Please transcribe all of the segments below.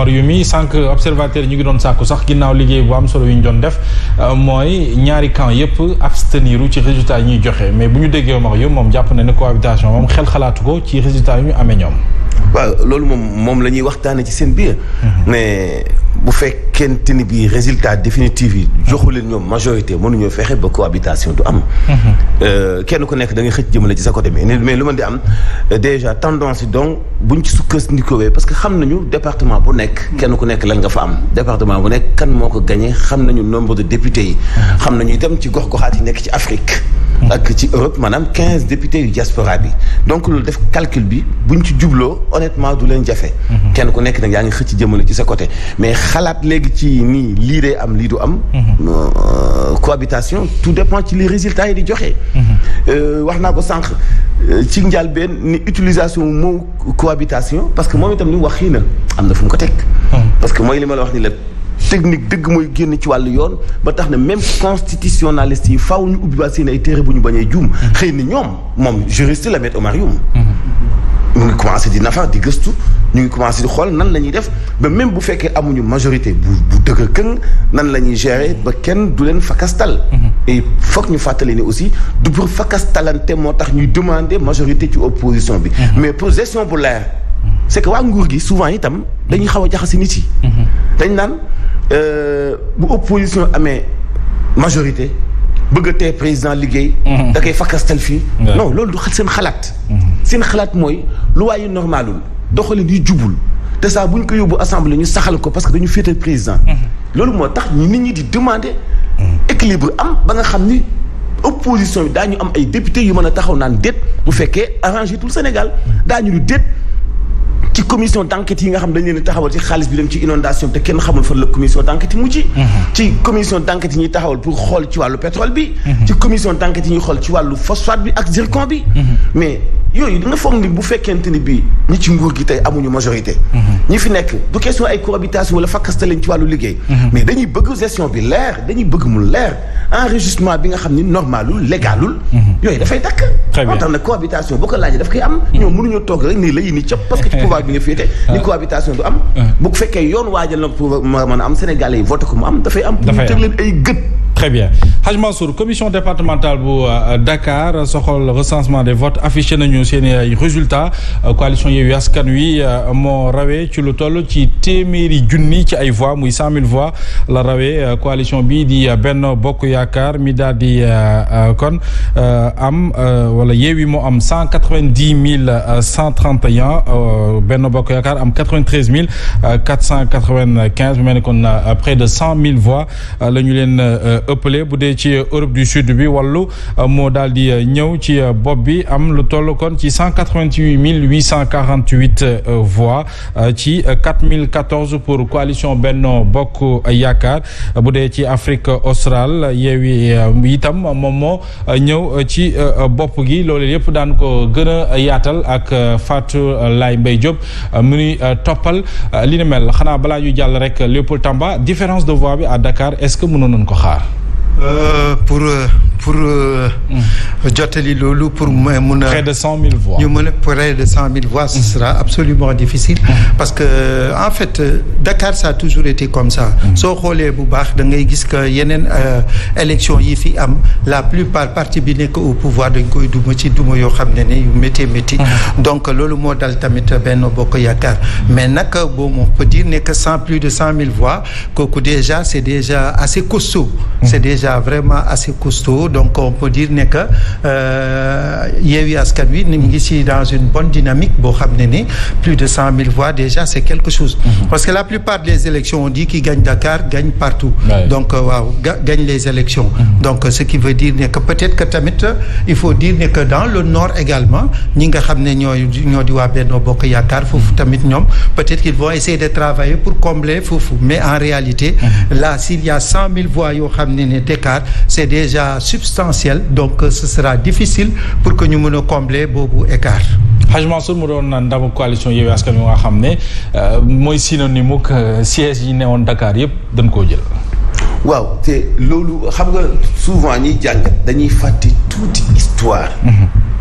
Marioumi sànq observateur ñu ngi doon sàkku sax ginnaaw liggéey bu am solo yu ñu doon def mooy ñaari camp yëpp abstenir ci résultat yi ñuy joxe mais bu ñu déggee Marioumi moom jàpp na ne cohabitation moom xel xalaatu ko ci résultat yi ñu amee ñoom. waaw loolu moom la ñuy waxtaanee ci seen biir. mais bu fekkente ni bii résultat définitif yi joxu leen ñoom majorité mënuñoo fexe ba cohabitation du am. kenn ku nekk da ngay xëcc jëmale ci sa côté mais lu mën di am déjà tendance yi donc buñ ci sukkandikoowee parce que xam nañu département bu nekk. kenn ku nekk lan nga fa am département bu nekk kan moo ko gagné xam nañu nombre de députés yi. xam nañu itam ci gox-goxaat yi nekk ci Afrique. ak ci Europe maanaam 15 députés yu diaspora bi donc loolu def calcul bi buñ ci jubloo honnêtement du leen jafe. kenn ku nekk nag yaa ngi xëcc jëmale ci sa côté mais xalaat léegi ci nii lii dee am lii du am. cohabitation tout dépend ci les résultats yi di joxe. wax naa ko sànq ci njëlbéen ni utilisation mot cohabitation parce que moom itam ni mu wax xii na am na fu mu ko teg. parce que mooy li ma la wax ni la. technique dëgg mooy génn ci wàllu yoon ba tax na même constitutionnaliste yi faaw ñu ubbi waa seen ay téere bu ñu bañee juum xëy na moom juriste la Maître Oumar Youm ñu ngi commencé di nafar di gëstu ñu ngi commencé di xool nan la ñuy def ba même bu fekkee amuñu majorité bu dëgër këng nan la ñuy gérer ba kenn du leen fakastal et foog ñu fàttali ni aussi du pour fakastalante moo tax ñuy demander majorité ci opposition bi mais pour gestion bu leer c'est que waa nguur gi souvent itam dañuy xaw a jaxase nit yi dañ naan bu opposition amee majorité bëgg a tee président liggéey da koy fakastal fii non loolu du seen xalaat seen xalaat mooy lu waayu normalul doxalin di jubul te saa bu ñu ko yóbbu assemblée ñu saxal ko parce que dañu féetal président loolu moo tax nit ñi di demander équilibre am ba nga xam ni opposition bi daañu am ay députés yu mën a taxaw naan déet bu fekkee arrangé tout le Sénégal daañu lu déet ci commission d'enquête yi nga xam dañ leen taxawal ci xaalis bi dem ci inondation te kenn xamul fan la commission d'enquête yi mujj ci commission d'enquête yi ñuy taxawal pour xool ci wàllu pétrole bi ci commission d'enquête yi ñuy xool ci wàllu phosphate bi ak zircon bi mais yooyu da nga foog ni bu fekkente ni bii ñi ci nguur gi tey amuñu majorité ñi fi nekk du question ay cohabitation wala fakkasta leen ci wàllu liggéey mais dañuy bëgg gestion bi leer dañuy bëgg mu leer enregistrement bi nga xam ni normalul légalul yooyu dafay dakk moo tax nag cohabitation boo ko laajee daf koy am ñoom mënuñoo toog rek nii la yi ni cëpp parce que ci pouvoir bi nga féete ni cohabitation du am bu fekkee yoon waajal na pour mën a am Sénégalais yi voté ko mu am dafay am pour ñu teg leen ay gët. Très bien Hadj Mansour commission départementale bu Dakar soxal recensement des votes affiché nañu seen ay résultats coalition Yewwi Askan Wi moo rawee ci lu toll ci téeméeri junni ci ay voix muy 100 000 voix la rawee coalition bi di Benno Bokk Yaakaar mi daal di kon am wala Yewwi moo am 190 131 Benno Bokk Yaakaar am 93 495 bu mel ni kon près de 100 000 voix la ñu leen ëppale bu dee ci Europe du Sud bi wàllu moo daal di ñëw ci bopp bi am lu toll kon ci 188 848 voix ci 4014 pour coalition Benno Bokk Yaakaar bu dee ci Afrique australe Yewwi itam moom moo ñëw ci bopp gi loolu yëpp daan ko gën a yaatal ak Fatou Laye Mbaye Diop mu nuy toppal li ni mel xanaa balaa ñu jàll rek Léopold Tamba différence de voix bi à Dakar est-ce que mënoon nañ ko xaar. pour jottali loolu pour mun a. près de 100 000 voix. ñu mën a près de 100 000 voix ce sera absolument difficile. parce que en fait Dakar ça a toujours été comme ça. soo xoolee bu baax da ngay gis que yeneen élection yi fi am la plupart parti bi nekk au pouvoir dañ koy duma ci duma yoo xam ne yu métti. donc loolu moo dal tamit Benno Bokk Yaakaar mais nag bon on peut dire ne que plus de 100 000 voix kooku déjà c'est déjà assez costaud. c'est déjà vraiment assez costaud donc on peut dire ne que Yewwi Askan Wi ñu ngi ci dans une bonne dynamique boo xam ne ni plus de 100 000 voix déjà c'est quelque chose. parce que la plupart des élections on dit qui gagne Dakar gagne partout. donc waaw gagne les élections. donc ce qui veut dire ne que peut-être que tamit il faut dire ne que dans le nord également ñi nga xam ne ñoo di waa Benno Bokk Yaakaar foofu tamit ñoom peut-être qu'ils vont essayer de travailler pour combler foofu mais en réalité là s'il y a 100 000 voix yoo xam ne d'écart c'est déjà substantiel donc ce sera difficile pour que ñu mën a combler boobu écart. Hadj Mansour mu doon ndamu coalition Yewwi Askan Wi nga xam ne mooy synonyme ak siège yi newoon Dakar yëpp dañ koo jël. waaw te loolu xam nga souvent ñiy jàngat dañuy fàtte tuuti histoire.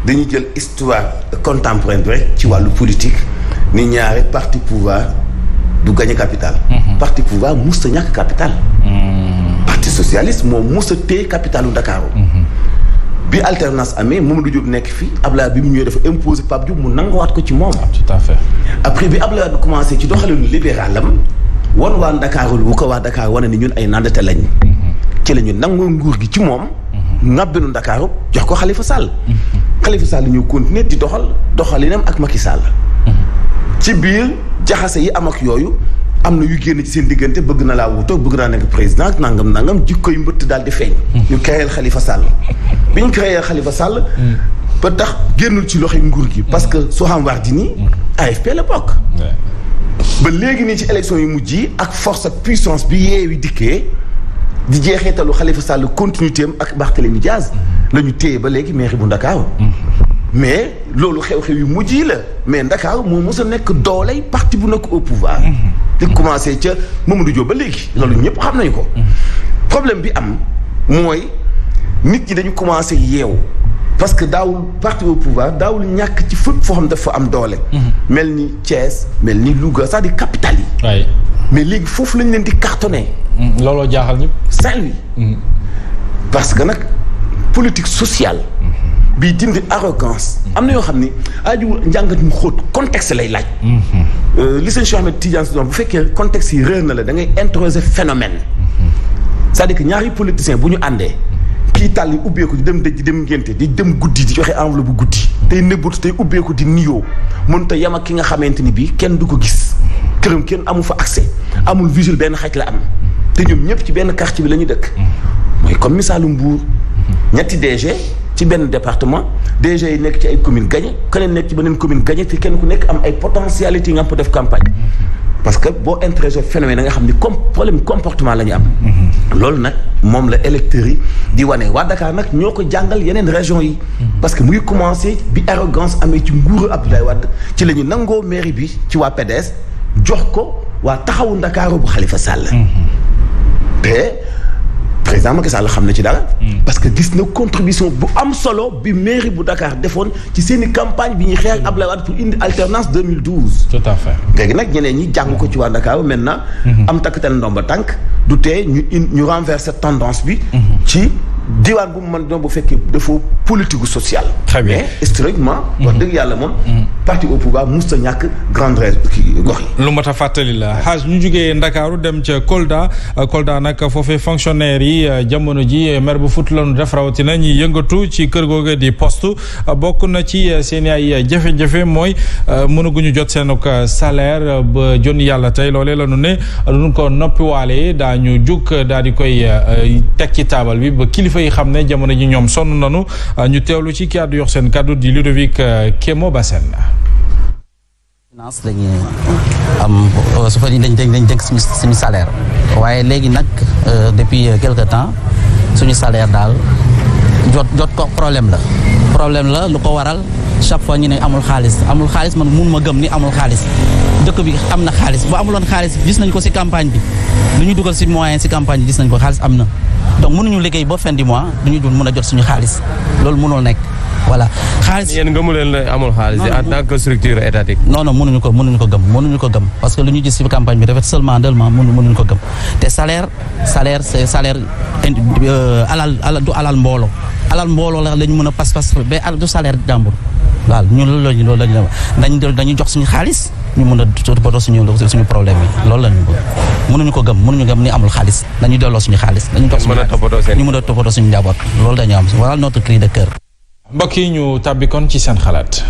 dañuy jël histoire contemporaine rek ci wàllu politique ni ñaare parti pouvoir du gagné capital. parti pouvoir mus a ñàkk capital. parti socialiste moom mus a téye capitalu Dakar. bi alternance amee Mamadou Diop nekk fii Abdoulaye bi mu ñëwee dafa imposer Pape Diop mu nanguwaat ko ci moom. tout à fait. après bi Abdoulaye bi commencé ci doxalinu libéralam wan waa Dakar bu ko waa Dakar wane ni ñun ay nandate lañ. ci la ñu nangoo nguur gi ci moom. ŋàbbinu Dakar jox ko Khalifa Sall. Khalifa Sall ñu continuer di doxalinam ak Macky Sall. ci biir jaxase yi am ak yooyu am na yu génn ci seen diggante bëgg na laa wutoo bëgg naa nekk président nangam jikkoy mbëtt daal di feeñ. ñu créé Khalifa Sall. bi ñu créé Khalifa Sall. ba tax génnul ci loxo nguur gi. parce que Soham Wardini AFP la bokk. ba léegi nii ci élection yu mujj yi ak force ak puissance bi Yewwi dikkee di jeexeetalu Khalifa Sall continuité am ak Barthélémy Diaz la ñu téye ba léegi mairie bu Ndakaaru. mais loolu xew-xew yu mujj yi la mais Ndakaaru moo mos a nekk dooley parti bu nekk au pouvoir. di commencé ca Mamadou Diop ba léegi loolu ñëpp xam nañu ko. problème bi am mooy nit ñi dañu commencé yeewu parce que daawul parti au pouvoir daawul ñàkk ci fépp foo xam dafa am doole. mel ni Thiès mel ni Louga c'est-à-dire capitale yi. mais léegi foofu lañ leen di cartonné. looloo jaaxal ñëpp. Saint-Louis. parce que nag politique sociale. bii dindi arrogance. am na yoo xam ni aaju njàngat mu xóot contexte lay laaj. li sëñ Cheikh Ahmed Tidiane bu fekkee contexte yi réer na la da ngay introduire phénomène. c'est-à-dire que ñaari politiciens bu ñu àndee. kii tàll yi ubbeeku di dem dëj di dem ngénte di dem guddi di joxe enveloppe bu guddi. tey nëbbatu tey ubbeeku di niyoo mënut a yem ak ki nga xamante ni bii kenn du ko gis. këram kenn amu fa accès. amul vigile benn xaj la am. te ñoom ñëpp ci benn quartier bi la ñu dëkk. mooy comme misaalu Mbour. ñetti DG. ci benn département DG yi nekk ci ay commune gagné keneen nekk ci beneen commune gagné te kenn ku nekk am ay potentialité nga pour def campagne parce que boo intéressé phénomène da nga xam ni comme problème comportement la ñu am. loolu nag moom la électeurs yi di wane waa Dakar nag ñoo ko jàngal yeneen région yi. parce que mu ngi commencé bi arrogance amee ci nguuru Abdoulaye Wade ci la ñu nangoo mairie bi ci waa PDS jox ko waa taxawu Ndakaaru bu Khalifa Sall. te président Macky Sall xam na ci dara. parce que gis na contribution bu am solo bi mairie bu Dakar defoon ci seeni campagne bi ñuy xeex Abdoulaye Wade pour indi alternance 2012. tout à fait. léegi nag ñeneen ñi jàng ko ci waa Dakar maintenant. am takkatal ndomba tànk du tee ñu renverser tendance bi. ci diwaan bu mu mën doon bu fekkee dafa politique sociale. très bien mais historiquement. wax dëgg yàlla moom. parti au pouvoir mosut a ñàkk grande gox yi. lu mat a fàttali la xaaj ñu jugee Ndakaaru dem ca Kolda nag foofee fonctionnaire yi jamono ji mer bu fut lañu def rawatina ñi yëngatu ci kër googu di poste bokk na ci seen ay jafe-jafe mooy mënaguñu jot seen salaire ba jon yàlla tey loolee la ñu ne duñ ko noppiwaale daañu jug daal di koy teg ci taabal bi ba kilifa yi xam ne jamono ji ñoom sonn nanu ñu teewlu ci kàddu yox seen kàddu di Ludovic Kémo Bassène. finance lañuy am su fa dañ dénk suñu salaire waaye léegi nag depuis quelque temps suñu salaire daal jot ko problème la lu ko waral chaque fois ñu ne amul xaalis man mun ma gëm ni amul xaalis dëkk bi am na xaalis bu amuloon xaalis gis nañ ko ci campagne bi lu ñu dugal ci moyen ci campagne bi gis nañ ko xaalis am na donc mënuñu liggéey ba fin du mois duñu dul mën a jot suñu xaalis loolu mënul nekk voilà xaalis yéen gëmu leen la amul xaalis en tant que structure étatique. non mënuñu ko gëm parce que lu ñu gis ci campagne bi rafet seulement mënuñu ko gëm te salaire c'est salaire alal du alal mbooloo la lañu mën a pas ba du salaire jàmbur waaw ñun loolu lañu dañu jox suñu xaalis ñu mën a toppatoo suñu problème yi loolu lañu mënuñu ko gëm ni amul xaalis dañu delloo suñu xaalis dañu jox suñu xaalis ñu mën a toppatoo suñu njaboot loolu dañu am voilà notre cri de cœur. mbokk yi ñu tàbbi kon ci seen xalaat.